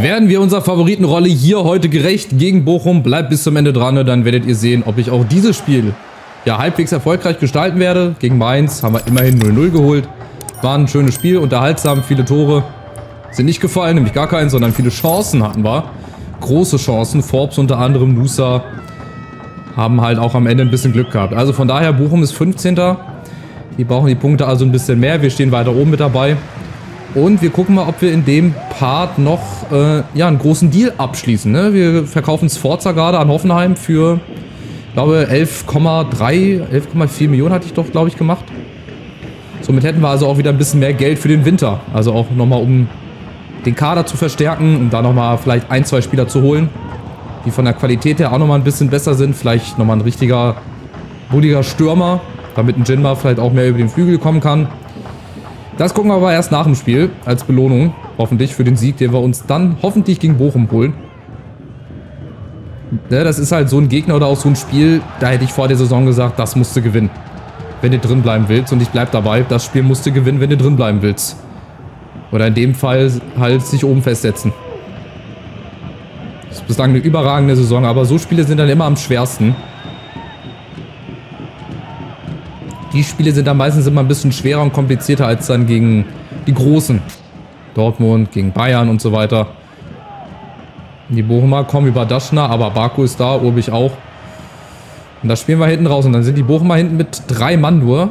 Werden wir unserer Favoritenrolle hier heute gerecht gegen Bochum? Bleibt bis zum Ende dran, dann werdet ihr sehen, ob ich auch dieses Spiel ja halbwegs erfolgreich gestalten werde. Gegen Mainz haben wir immerhin 0-0 geholt. War ein schönes Spiel, unterhaltsam, viele Tore sind nicht gefallen, nämlich gar keinen, sondern viele Chancen hatten wir. Große Chancen, Forbes unter anderem, Nusa haben halt auch am Ende ein bisschen Glück gehabt. Also von daher, Bochum ist 15. Die brauchen die Punkte also ein bisschen mehr. Wir stehen weiter oben mit dabei. Und wir gucken mal, ob wir in dem Part noch ja, einen großen Deal abschließen. Ne? Wir verkaufen Sforza gerade an Hoffenheim für, ich glaube, 11,4 Millionen hatte ich doch, glaube ich, gemacht. Somit hätten wir also auch wieder ein bisschen mehr Geld für den Winter. Also auch nochmal, um den Kader zu verstärken, um da nochmal vielleicht 1, 2 Spieler zu holen, die von der Qualität her auch nochmal ein bisschen besser sind. Vielleicht nochmal ein richtiger, bulliger Stürmer, damit ein Jinma vielleicht auch mehr über den Flügel kommen kann. Das gucken wir aber erst nach dem Spiel, als Belohnung, hoffentlich, für den Sieg, den wir uns dann hoffentlich gegen Bochum holen. Ja, das ist halt so ein Gegner oder auch so ein Spiel, da hätte ich vor der Saison gesagt, das musst du gewinnen, wenn du drin bleiben willst. Und ich bleib dabei, das Spiel musst du gewinnen, wenn du drin bleiben willst. Oder in dem Fall halt sich oben festsetzen. Das ist bislang eine überragende Saison, aber so Spiele sind dann immer am schwersten. Die Spiele sind dann meistens immer ein bisschen schwerer und komplizierter als dann gegen die Großen. Dortmund, gegen Bayern und so weiter. Die Bochumer kommen über Daschner, aber Baku ist da, Urbich auch. Und das spielen wir hinten raus. Und dann sind die Bochumer hinten mit 3 Mann nur.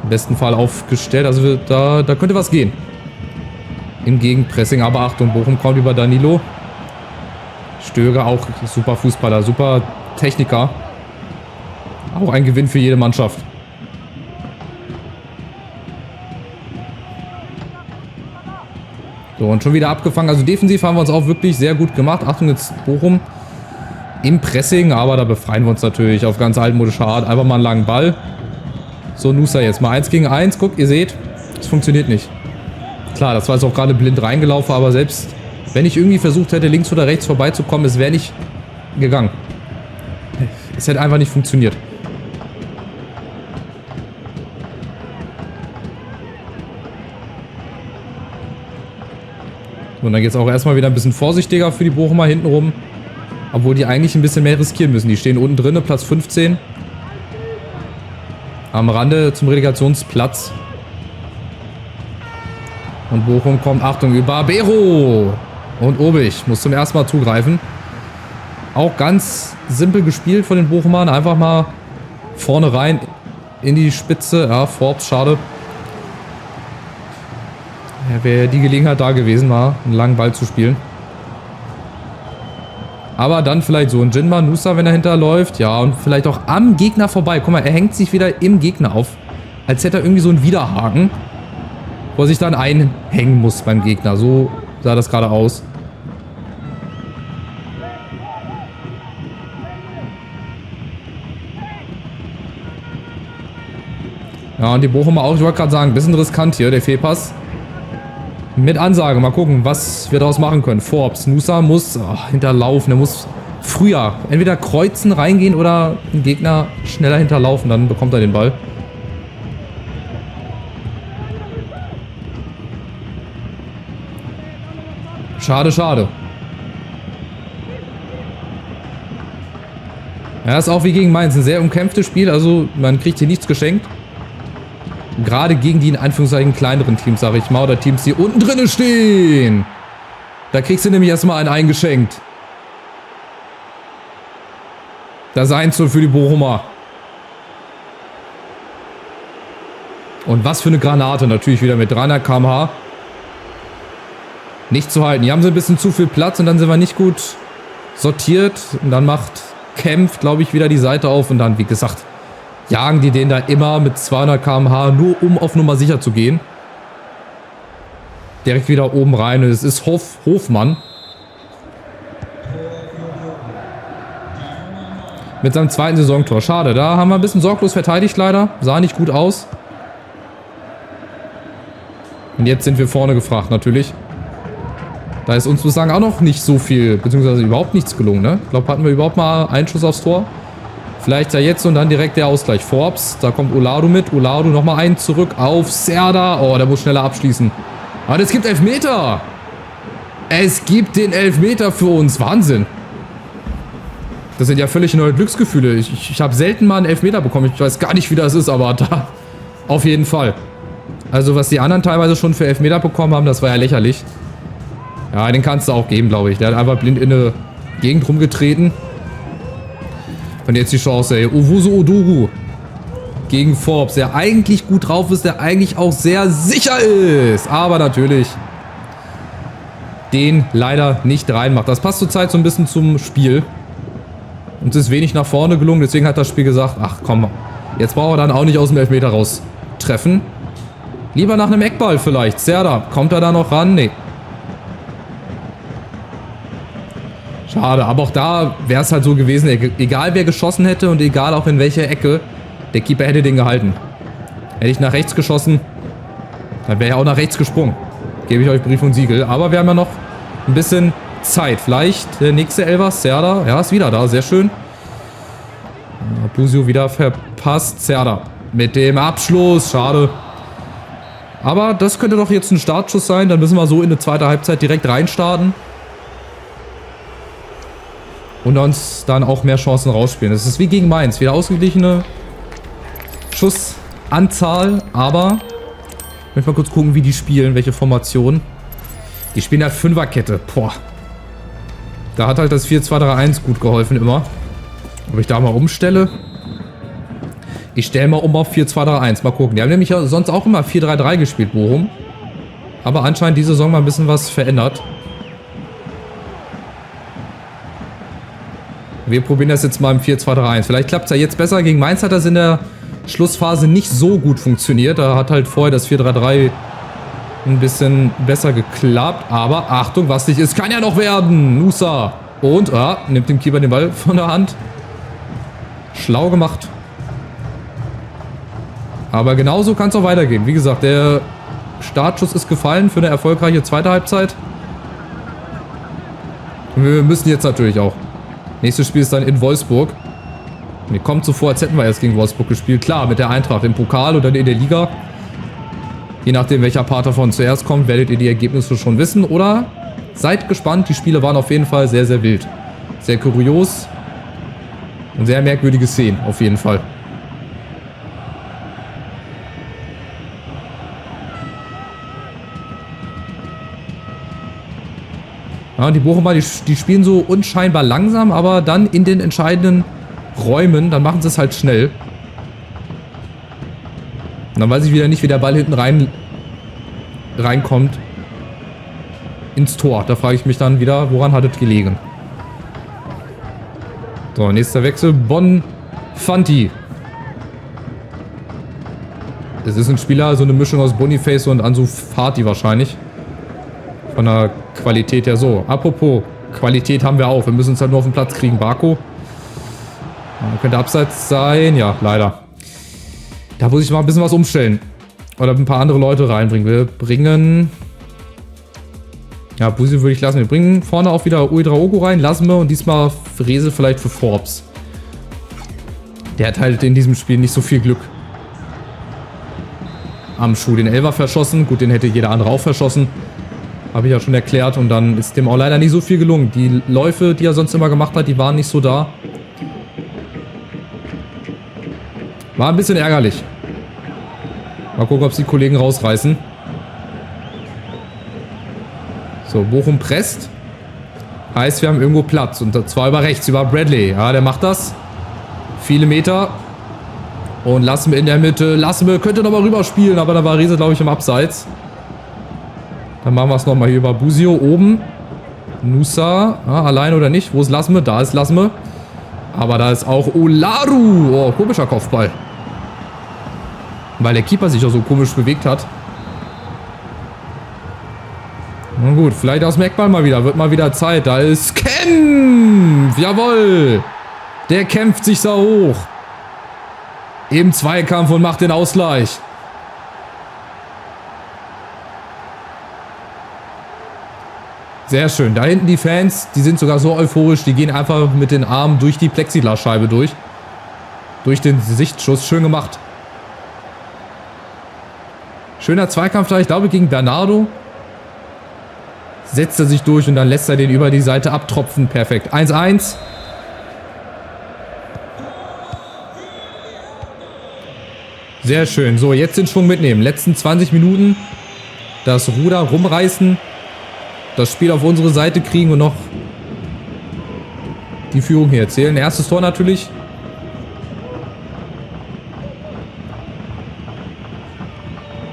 Im besten Fall aufgestellt. Also da könnte was gehen. Im Gegenpressing. Aber Achtung, Bochum kommt über Danilo. Stöger auch super Fußballer, super Techniker. Auch ein Gewinn für jede Mannschaft. So, und schon wieder abgefangen. Also defensiv haben wir uns auch wirklich sehr gut gemacht. Achtung, jetzt Bochum im Pressing. Aber da befreien wir uns natürlich auf ganz altmodische Art. Einfach mal einen langen Ball. So, Nusa jetzt mal 1 gegen 1. Guckt, ihr seht, das funktioniert nicht. Klar, das war jetzt auch gerade blind reingelaufen. Aber selbst wenn ich irgendwie versucht hätte, links oder rechts vorbeizukommen, es wäre nicht gegangen. Es hätte einfach nicht funktioniert. Und dann geht es auch erstmal wieder ein bisschen vorsichtiger für die Bochumer hinten rum. Obwohl die eigentlich ein bisschen mehr riskieren müssen. Die stehen unten drin, Platz 15. Am Rande zum Relegationsplatz. Und Bochum kommt, Achtung, über Bero. Und Obich muss zum ersten Mal zugreifen. Auch ganz simpel gespielt von den Bochumern. Einfach mal vorne rein in die Spitze. Ja, Forbes, schade. Ja, wäre die Gelegenheit da gewesen, war einen langen Ball zu spielen. Aber dann vielleicht so ein Jinma, Nusa, wenn er hinterläuft. Ja, und vielleicht auch am Gegner vorbei. Guck mal, er hängt sich wieder im Gegner auf. Als hätte er irgendwie so einen Widerhaken, wo er sich dann einhängen muss beim Gegner. So sah das gerade aus. Ja, und die Bochumer auch, ich wollte gerade sagen, ein bisschen riskant hier, der Fehlpass. Mit Ansage, mal gucken, was wir daraus machen können. Forbes, Nusa muss hinterlaufen, er muss früher entweder kreuzen, reingehen oder den Gegner schneller hinterlaufen, dann bekommt er den Ball. Schade, schade. Ja, ist auch wie gegen Mainz ein sehr umkämpftes Spiel, also man kriegt hier nichts geschenkt. Gerade gegen die in Anführungszeichen kleineren Teams, sage ich mal, oder Teams, die unten drinnen stehen. Da kriegst du nämlich erstmal einen eingeschenkt. Das 1-0 für die Bochumer. Und was für eine Granate, natürlich wieder mit 300 km/h. Nicht zu halten. Hier haben sie ein bisschen zu viel Platz und dann sind wir nicht gut sortiert. Und dann macht Kempf, glaube ich, wieder die Seite auf und dann, wie gesagt, jagen die den da immer mit 200 km/h, nur um auf Nummer sicher zu gehen. Direkt wieder oben rein. Es ist Hofmann. Mit seinem 2. Saisontor. Schade, da haben wir ein bisschen sorglos verteidigt leider. Sah nicht gut aus. Und jetzt sind wir vorne gefragt natürlich. Da ist uns bislang auch noch nicht so viel, beziehungsweise überhaupt nichts gelungen. Ne? Ich glaube, hatten wir überhaupt mal einen Schuss aufs Tor. Vielleicht ja jetzt und dann direkt der Ausgleich. Forbes, da kommt Oladu mit. Oladu nochmal einen zurück auf Serda. Oh, der muss schneller abschließen. Aber es gibt Elfmeter. Es gibt den Elfmeter für uns. Wahnsinn. Das sind ja völlig neue Glücksgefühle. Ich habe selten mal einen Elfmeter bekommen. Ich weiß gar nicht, wie das ist, aber da auf jeden Fall. Also was die anderen teilweise schon für Elfmeter bekommen haben, das war ja lächerlich. Ja, den kannst du auch geben, glaube ich. Der hat einfach blind in eine Gegend rumgetreten. Und jetzt die Chance, ey. Owusu Oduru gegen Forbes, der eigentlich gut drauf ist, der eigentlich auch sehr sicher ist. Aber natürlich den leider nicht reinmacht. Das passt zurzeit so ein bisschen zum Spiel. Und es ist wenig nach vorne gelungen. Deswegen hat das Spiel gesagt, ach komm, jetzt brauchen wir dann auch nicht aus dem Elfmeter raus treffen. Lieber nach einem Eckball vielleicht. Serda, kommt er da noch ran? Nee. Schade, aber auch da wäre es halt so gewesen, egal wer geschossen hätte und egal auch in welcher Ecke, der Keeper hätte den gehalten. Hätte ich nach rechts geschossen, dann wäre er auch nach rechts gesprungen. Gebe ich euch Brief und Siegel. Aber wir haben ja noch ein bisschen Zeit. Vielleicht der nächste Elfer, Serda. Ja, ist wieder da, sehr schön. Busio wieder verpasst. Serda mit dem Abschluss, schade. Aber das könnte doch jetzt ein Startschuss sein. Dann müssen wir so in die zweite Halbzeit direkt reinstarten. Und uns dann auch mehr Chancen rausspielen. Das ist wie gegen Mainz. Wieder ausgeglichene Schussanzahl. Aber ich möchte mal kurz gucken, wie die spielen. Welche Formation. Die spielen ja Fünferkette. Boah. Da hat halt das 4-2-3-1 gut geholfen immer. Ob ich da mal umstelle. Ich stelle mal um auf 4-2-3-1. Mal gucken. Die haben nämlich sonst auch immer 4-3-3 gespielt, Bochum. Aber anscheinend diese Saison mal ein bisschen was verändert. Wir probieren das jetzt mal im 4-2-3-1. Vielleicht klappt es ja jetzt besser. Gegen Mainz hat das in der Schlussphase nicht so gut funktioniert. Da hat halt vorher das 4-3-3 ein bisschen besser geklappt. Aber Achtung, was nicht ist, kann ja noch werden. Nusa. Und, nimmt dem Keeper den Ball von der Hand. Schlau gemacht. Aber genauso kann es auch weitergehen. Wie gesagt, der Startschuss ist gefallen für eine erfolgreiche zweite Halbzeit. Und wir müssen jetzt natürlich auch. Nächstes Spiel ist dann in Wolfsburg. Mir kommt so vor, als hätten wir erst gegen Wolfsburg gespielt. Klar, mit der Eintracht im Pokal oder in der Liga. Je nachdem, welcher Part davon zuerst kommt, werdet ihr die Ergebnisse schon wissen. Oder seid gespannt. Die Spiele waren auf jeden Fall sehr, sehr wild. Sehr kurios. Und sehr merkwürdige Szenen, auf jeden Fall. Ja, die Bochumer, die spielen so unscheinbar langsam, aber dann in den entscheidenden Räumen, dann machen sie es halt schnell. Und dann weiß ich wieder nicht, wie der Ball hinten reinkommt ins Tor. Da frage ich mich dann wieder, woran hat es gelegen? So, nächster Wechsel. Bonfanti. Das ist ein Spieler, so eine Mischung aus Boniface und Ansu Fati wahrscheinlich. Von der Qualität her so. Apropos, Qualität haben wir auch. Wir müssen uns halt nur auf den Platz kriegen. Barco. Könnte abseits sein. Ja, leider. Da muss ich mal ein bisschen was umstellen. Oder ein paar andere Leute reinbringen. Wir bringen... Ja, Busi würde ich lassen. Wir bringen vorne auch wieder Uedraogo rein. Lassen wir. Und diesmal Rese vielleicht für Forbes. Der hat halt in diesem Spiel nicht so viel Glück. Am Schuh. Den Elfer verschossen. Gut, den hätte jeder andere auch verschossen. Habe ich ja schon erklärt. Und dann ist dem auch leider nicht so viel gelungen. Die Läufe, die er sonst immer gemacht hat, die waren nicht so da. War ein bisschen ärgerlich. Mal gucken, ob es die Kollegen rausreißen. So, Bochum presst. Heißt, wir haben irgendwo Platz. Und zwar über rechts, über Bradley. Ja, der macht das. Viele Meter. Und Lassme in der Mitte. Lassme könnte nochmal rüberspielen, aber da war Riese, glaube ich, im Abseits. Dann machen wir es nochmal hier über Busio oben. Nusa. Ja, allein oder nicht? Wo ist Lassme? Da ist Lassme. Aber da ist auch Olaru. Oh, komischer Kopfball. Weil der Keeper sich auch so komisch bewegt hat. Na gut, vielleicht aus dem Eckball mal wieder. Wird mal wieder Zeit. Da ist Kempf. Jawohl. Der kämpft sich so hoch. Im Zweikampf und macht den Ausgleich. Sehr schön. Da hinten die Fans, die sind sogar so euphorisch, die gehen einfach mit den Armen durch die Plexiglasscheibe durch. Durch den Sichtschuss. Schön gemacht. Schöner Zweikampf da, ich glaube, gegen Bernardo. setzt er sich durch und dann lässt er den über die Seite abtropfen. Perfekt. 1-1. Sehr schön. So, jetzt den Schwung mitnehmen. Letzten 20 Minuten das Ruder rumreißen, das Spiel auf unsere Seite kriegen und noch die Führung hier erzählen. Erstes Tor natürlich.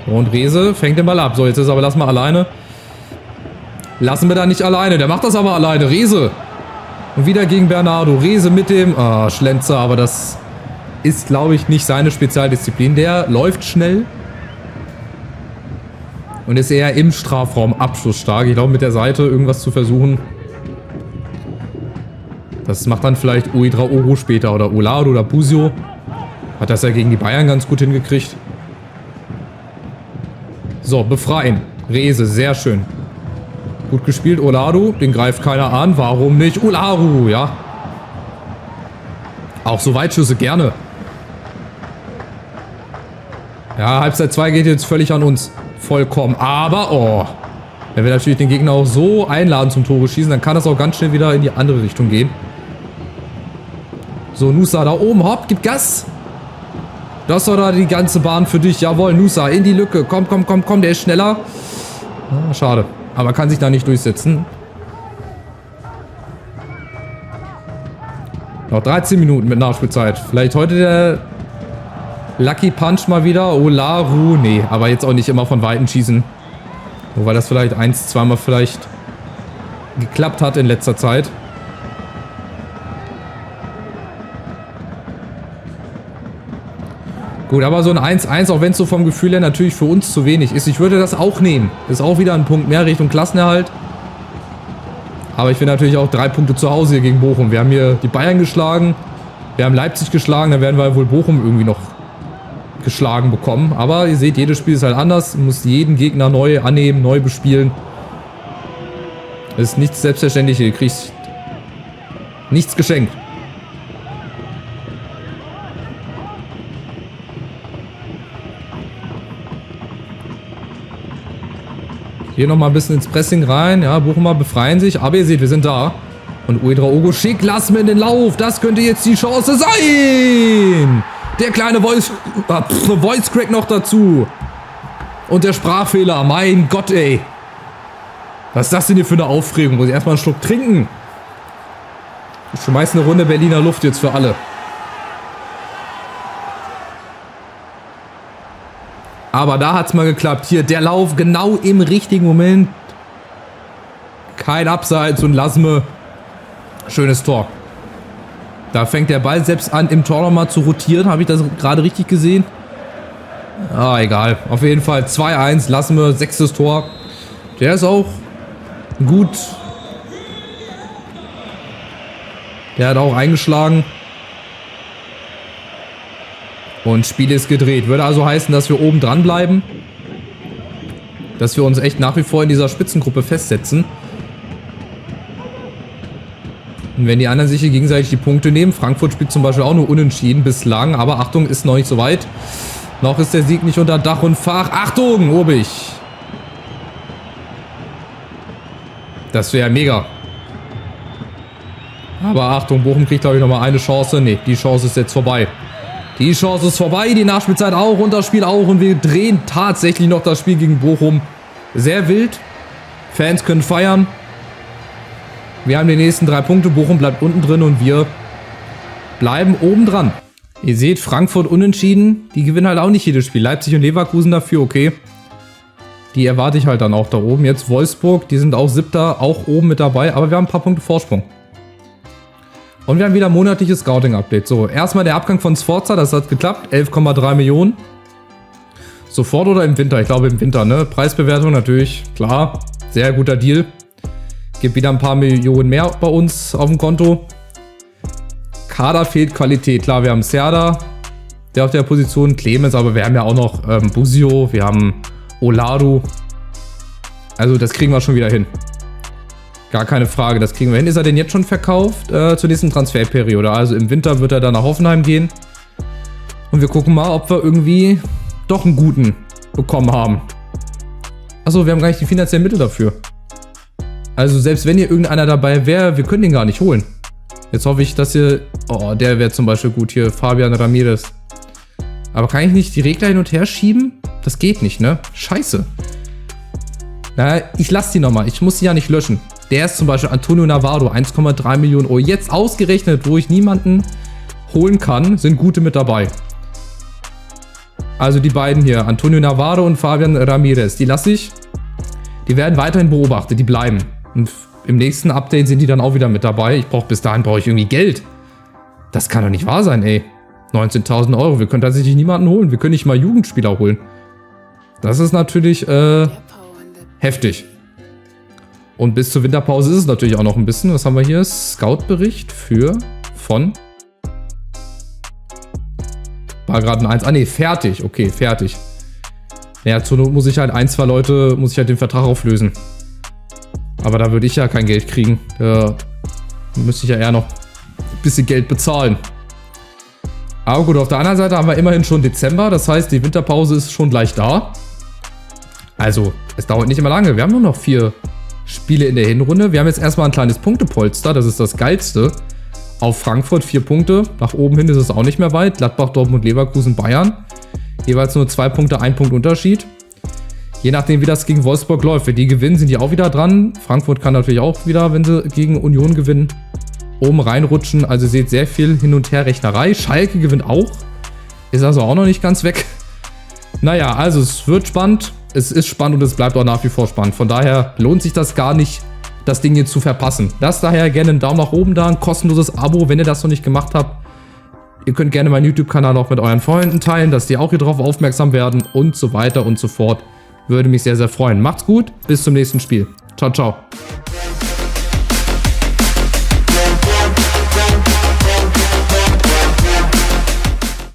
So, und Rehse fängt den Ball ab. So, jetzt ist aber, lass mal alleine. Lassen wir da nicht alleine. Der macht das aber alleine. Rehse. Und wieder gegen Bernardo. Rehse mit dem Schlenzer, aber das ist, glaube ich, nicht seine Spezialdisziplin. Der läuft schnell und ist eher im Strafraum abschlussstark. Ich glaube, mit der Seite irgendwas zu versuchen. Das macht dann vielleicht Ouedraogo später oder Olado oder Busio. Hat das ja gegen die Bayern ganz gut hingekriegt. So, befreien. Rehse, sehr schön. Gut gespielt, Olado. Den greift keiner an. Warum nicht? Olaru, ja. Auch so Weitschüsse, gerne. Ja, Halbzeit 2 geht jetzt völlig an uns. Vollkommen. Aber, oh. Wenn wir natürlich den Gegner auch so einladen zum Tore schießen, dann kann das auch ganz schnell wieder in die andere Richtung gehen. So, Nusa da oben. Hopp, gib Gas. Das war da die ganze Bahn für dich. Jawohl, Nusa in die Lücke. Komm, komm, komm, komm. Der ist schneller. Ah, schade. Aber kann sich da nicht durchsetzen. Noch 13 Minuten mit Nachspielzeit. Vielleicht heute der Lucky Punch mal wieder. Olaru. Nee, aber jetzt auch nicht immer von Weitem schießen. Nur weil das vielleicht 1-2 Mal vielleicht geklappt hat in letzter Zeit. Gut, aber so ein 1-1, auch wenn es so vom Gefühl her natürlich für uns zu wenig ist. Ich würde das auch nehmen. Ist auch wieder ein Punkt mehr Richtung Klassenerhalt. Aber ich will natürlich auch 3 Punkte zu Hause hier gegen Bochum. Wir haben hier die Bayern geschlagen. Wir haben Leipzig geschlagen. Dann werden wir wohl Bochum irgendwie noch geschlagen bekommen. Aber ihr seht, jedes Spiel ist halt anders. Man muss jeden Gegner neu annehmen, neu bespielen. Das ist nichts Selbstverständliches. Ihr kriegt nichts geschenkt. Hier nochmal ein bisschen ins Pressing rein. Ja, Bochumer befreien sich. Aber ihr seht, wir sind da. Und Ouedraogo schickt, lass mir in den Lauf. Das könnte jetzt die Chance sein. Der kleine Voice Crack noch dazu. Und der Sprachfehler. Mein Gott, ey. Was ist das denn hier für eine Aufregung? Muss ich erstmal einen Schluck trinken? Ich schmeiß eine Runde Berliner Luft jetzt für alle. Aber da hat es mal geklappt. Hier, der Lauf genau im richtigen Moment. Kein Abseits und Lasme. Schönes Tor. Da fängt der Ball selbst an, im Tor nochmal zu rotieren. Habe ich das gerade richtig gesehen? Ah, egal. Auf jeden Fall 2-1. Lasme, 6. Tor. Der ist auch gut. Der hat auch eingeschlagen. Und Spiel ist gedreht. Würde also heißen, dass wir oben dran bleiben. Dass wir uns echt nach wie vor in dieser Spitzengruppe festsetzen. Und wenn die anderen sich hier gegenseitig die Punkte nehmen. Frankfurt spielt zum Beispiel auch nur unentschieden bislang. Aber Achtung, ist noch nicht so weit. Noch ist der Sieg nicht unter Dach und Fach. Achtung, Obig. Das wäre mega. Aber Achtung, Bochum kriegt, glaube ich, nochmal eine Chance. Ne, die Chance ist jetzt vorbei. Die Chance ist vorbei, die Nachspielzeit auch und das Spiel auch. Und wir drehen tatsächlich noch das Spiel gegen Bochum. Sehr wild. Fans können feiern. Wir haben die nächsten 3 Punkte. Bochum bleibt unten drin und wir bleiben oben dran. Ihr seht, Frankfurt unentschieden. Die gewinnen halt auch nicht jedes Spiel. Leipzig und Leverkusen dafür, okay. Die erwarte ich halt dann auch da oben. Jetzt Wolfsburg, die sind auch 7. auch oben mit dabei. Aber wir haben ein paar Punkte Vorsprung. Und wir haben wieder ein monatliches Scouting-Update. So, erstmal der Abgang von Sforza, das hat geklappt. 11,3 Millionen. Sofort oder im Winter? Ich glaube im Winter, ne? Preisbewertung natürlich, klar. Sehr guter Deal. Gibt wieder ein paar Millionen mehr bei uns auf dem Konto. Kader fehlt Qualität. Klar, wir haben Serda, der auf der Position Clemens, aber wir haben ja auch noch Busio, wir haben Oladu. Also das kriegen wir schon wieder hin. Gar keine Frage, das kriegen wir hin. Ist er denn jetzt schon verkauft zur nächsten Transferperiode? Also im Winter wird er dann nach Hoffenheim gehen. Und wir gucken mal, ob wir irgendwie doch einen guten bekommen haben. Achso, wir haben gar nicht die finanziellen Mittel dafür. Also selbst wenn hier irgendeiner dabei wäre, wir können den gar nicht holen. Jetzt hoffe ich, dass hier... Oh, der wäre zum Beispiel gut hier. Fabian Ramirez. Aber kann ich nicht die Regler hin und her schieben? Das geht nicht, ne? Scheiße. Na, ich lasse die nochmal. Ich muss sie ja nicht löschen. Der ist zum Beispiel Antonio Navarro. 1,3 Millionen Euro. Jetzt ausgerechnet, wo ich niemanden holen kann, sind gute mit dabei. Also die beiden hier. Antonio Navarro und Fabian Ramirez. Die lasse ich. Die werden weiterhin beobachtet. Die bleiben. Und im nächsten Update sind die dann auch wieder mit dabei. Bis dahin brauche ich irgendwie Geld. Das kann doch nicht wahr sein, ey. 19.000 Euro. Wir können tatsächlich niemanden holen. Wir können nicht mal Jugendspieler holen. Das ist natürlich heftig. Und bis zur Winterpause ist es natürlich auch noch ein bisschen. Was haben wir hier? Scout-Bericht von... War gerade ein 1. Ah, nee, fertig. Okay, fertig. Ja, zur Not muss ich halt muss ich halt den Vertrag auflösen. Aber da würde ich ja kein Geld kriegen. Da müsste ich ja eher noch ein bisschen Geld bezahlen. Aber gut, auf der anderen Seite haben wir immerhin schon Dezember. Das heißt, die Winterpause ist schon gleich da. Also, es dauert nicht immer lange. Wir haben nur noch 4 Spiele in der Hinrunde. Wir haben jetzt erstmal ein kleines Punktepolster. Das ist das Geilste. Auf Frankfurt 4 Punkte. Nach oben hin ist es auch nicht mehr weit. Gladbach, Dortmund, Leverkusen, Bayern. Jeweils nur 2 Punkte, 1 Punkt Unterschied. Je nachdem, wie das gegen Wolfsburg läuft. Wenn die gewinnen, sind die auch wieder dran. Frankfurt kann natürlich auch wieder, wenn sie gegen Union gewinnen, oben reinrutschen. Also ihr seht sehr viel Hin- und Her-Rechnerei. Schalke gewinnt auch. Ist also auch noch nicht ganz weg. Naja, also es wird spannend. Es ist spannend und es bleibt auch nach wie vor spannend. Von daher lohnt sich das gar nicht, das Ding hier zu verpassen. Lasst daher gerne einen Daumen nach oben da, ein kostenloses Abo, wenn ihr das noch nicht gemacht habt. Ihr könnt gerne meinen YouTube-Kanal auch mit euren Freunden teilen, dass die auch hier drauf aufmerksam werden und so weiter und so fort. Würde mich sehr, sehr freuen. Macht's gut, bis zum nächsten Spiel. Ciao, ciao.